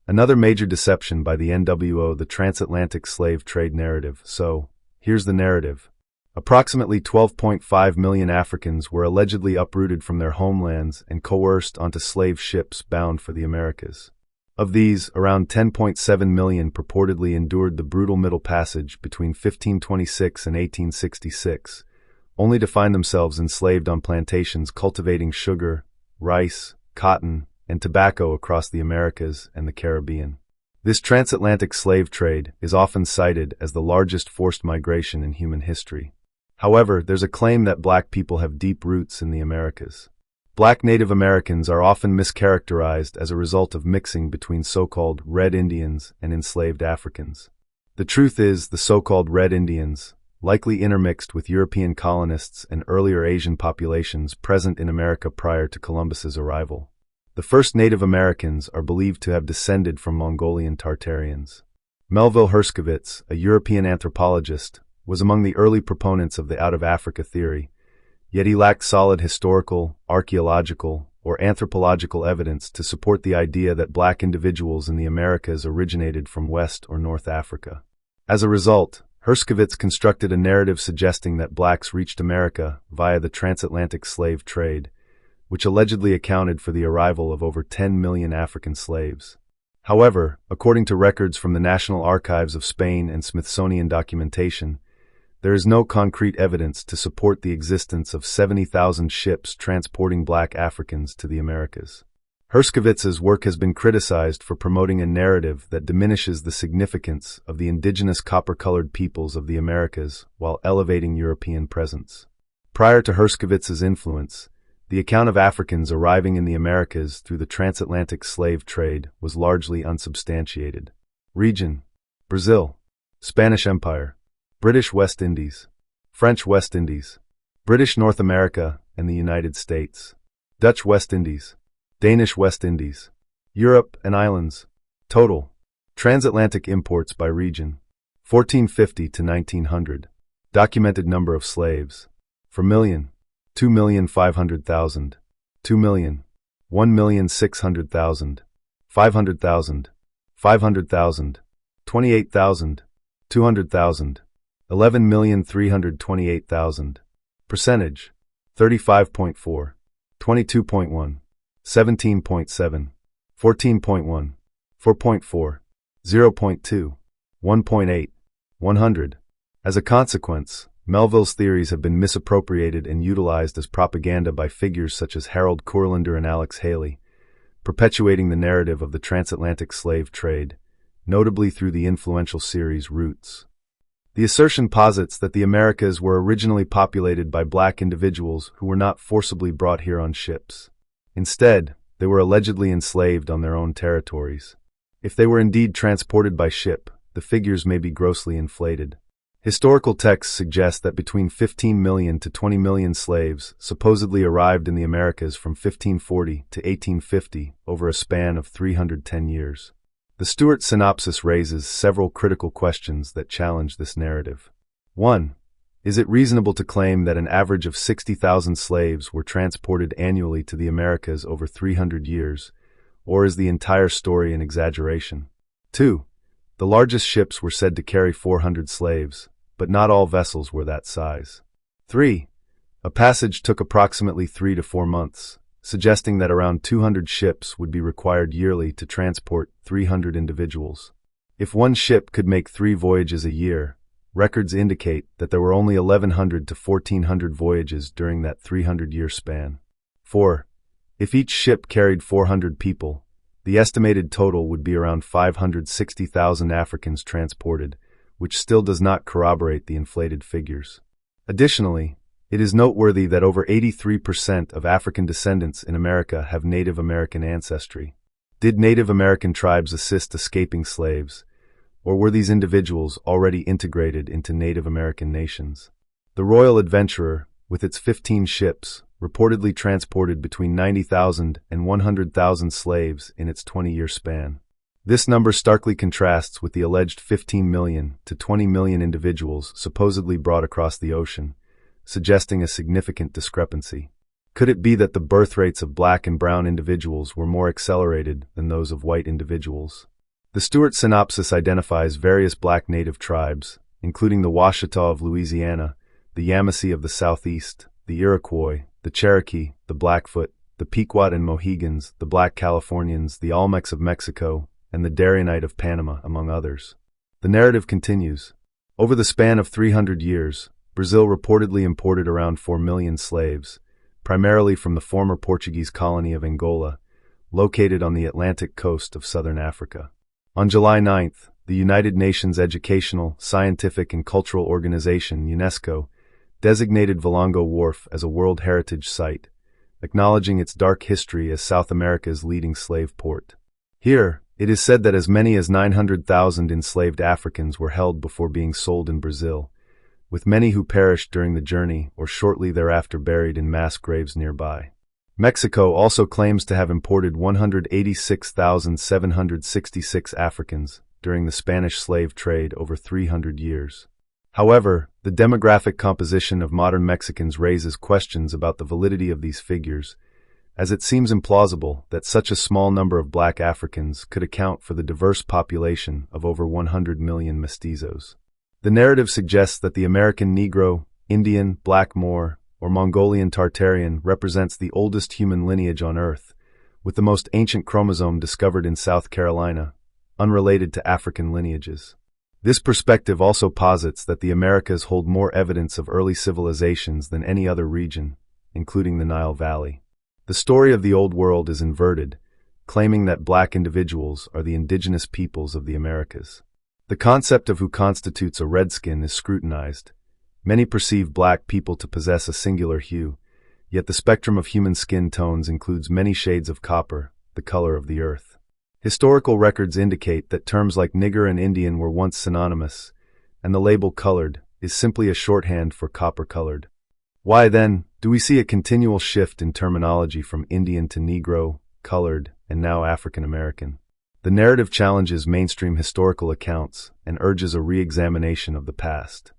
Another major deception by the NWO, the Transatlantic Slave Trade narrative. So, here's the narrative. Approximately 12.5 million Africans were allegedly uprooted from their homelands and coerced onto slave ships bound for the Americas. Of these, around 10.7 million purportedly endured the brutal Middle Passage between 1526 and 1866, only to find themselves enslaved on plantations cultivating sugar, rice, cotton, and tobacco across the Americas and the Caribbean. This transatlantic slave trade is often cited as the largest forced migration in human history. However, there's a claim that black people have deep roots in the Americas. Black Native Americans are often mischaracterized as a result of mixing between so-called Red Indians and enslaved Africans. The truth is, the so-called Red Indians likely intermixed with European colonists and earlier Asian populations present in America prior to Columbus's arrival. The first Native Americans are believed to have descended from Mongolian Tartarians. Melville Herskovits, a European anthropologist, was among the early proponents of the out-of-Africa theory, yet he lacked solid historical, archaeological, or anthropological evidence to support the idea that black individuals in the Americas originated from West or North Africa. As a result, Herskovits constructed a narrative suggesting that blacks reached America via the transatlantic slave trade, which allegedly accounted for the arrival of over 10 million African slaves. However, according to records from the National Archives of Spain and Smithsonian documentation, there is no concrete evidence to support the existence of 70,000 ships transporting black Africans to the Americas. Herskovits's work has been criticized for promoting a narrative that diminishes the significance of the indigenous copper-colored peoples of the Americas while elevating European presence. Prior to Herskovits's influence, the account of Africans arriving in the Americas through the transatlantic slave trade was largely unsubstantiated. Region: Brazil, Spanish Empire, British West Indies, French West Indies, British North America and the United States, Dutch West Indies, Danish West Indies, Europe and islands. Total transatlantic imports by region: 1450 to 1900. Documented number of slaves: per million, 2,500,000, 2 million, 1,600,000, 500,000, 500,000, 28,000, 200,000, 11,328,000. Percentage: 35.4, 22.1, 17.7, 14.1, 4.4, 0.2, 1.8, 100. As a consequence, Melville's theories have been misappropriated and utilized as propaganda by figures such as Harold Kurlander and Alex Haley, perpetuating the narrative of the transatlantic slave trade, notably through the influential series Roots. The assertion posits that the Americas were originally populated by black individuals who were not forcibly brought here on ships. Instead, they were allegedly enslaved on their own territories. If they were indeed transported by ship, the figures may be grossly inflated. Historical texts suggest that between 15 million to 20 million slaves supposedly arrived in the Americas from 1540 to 1850 over a span of 310 years. The Stewart synopsis raises several critical questions that challenge this narrative. 1. Is it reasonable to claim that an average of 60,000 slaves were transported annually to the Americas over 300 years, or is the entire story an exaggeration? 2. The largest ships were said to carry 400 slaves, but not all vessels were that size. 3. A passage took approximately 3 to 4 months, suggesting that around 200 ships would be required yearly to transport 300 individuals. If one ship could make 3 voyages a year, records indicate that there were only 1,100 to 1,400 voyages during that 300-year span. 4. If each ship carried 400 people, the estimated total would be around 560,000 Africans transported, which still does not corroborate the inflated figures. Additionally, it is noteworthy that over 83% of African descendants in America have Native American ancestry. Did Native American tribes assist escaping slaves, or were these individuals already integrated into Native American nations? The Royal Adventurer, with its 15 ships, reportedly transported between 90,000 and 100,000 slaves in its 20-year span. This number starkly contrasts with the alleged 15 million to 20 million individuals supposedly brought across the ocean, suggesting a significant discrepancy. Could it be that the birth rates of black and brown individuals were more accelerated than those of white individuals? The Stewart synopsis identifies various black native tribes, including the Washita of Louisiana, the Yamasee of the Southeast, the Iroquois, the Cherokee, the Blackfoot, the Pequot and Mohegans, the Black Californians, the Olmecs of Mexico, and the Darionite of Panama, among others. The narrative continues. Over the span of 300 years, Brazil reportedly imported around 4 million slaves, primarily from the former Portuguese colony of Angola, located on the Atlantic coast of southern Africa. On July 9th, the United Nations Educational, Scientific and Cultural Organization, UNESCO, designated Valongo Wharf as a World Heritage Site, acknowledging its dark history as South America's leading slave port. Here, it is said that as many as 900,000 enslaved Africans were held before being sold in Brazil, with many who perished during the journey or shortly thereafter buried in mass graves nearby. Mexico also claims to have imported 186,766 Africans during the Spanish slave trade over 300 years. However, the demographic composition of modern Mexicans raises questions about the validity of these figures, as it seems implausible that such a small number of black Africans could account for the diverse population of over 100 million mestizos. The narrative suggests that the American Negro, Indian, Black Moor, or Mongolian Tartarian represents the oldest human lineage on Earth, with the most ancient chromosome discovered in South Carolina, unrelated to African lineages. This perspective also posits that the Americas hold more evidence of early civilizations than any other region, including the Nile Valley. The story of the Old World is inverted, claiming that black individuals are the indigenous peoples of the Americas. The concept of who constitutes a redskin is scrutinized. Many perceive black people to possess a singular hue, yet the spectrum of human skin tones includes many shades of copper, the color of the earth. Historical records indicate that terms like nigger and Indian were once synonymous, and the label colored is simply a shorthand for copper-colored. Why, then, do we see a continual shift in terminology from Indian to Negro, colored, and now African American? The narrative challenges mainstream historical accounts and urges a re-examination of the past.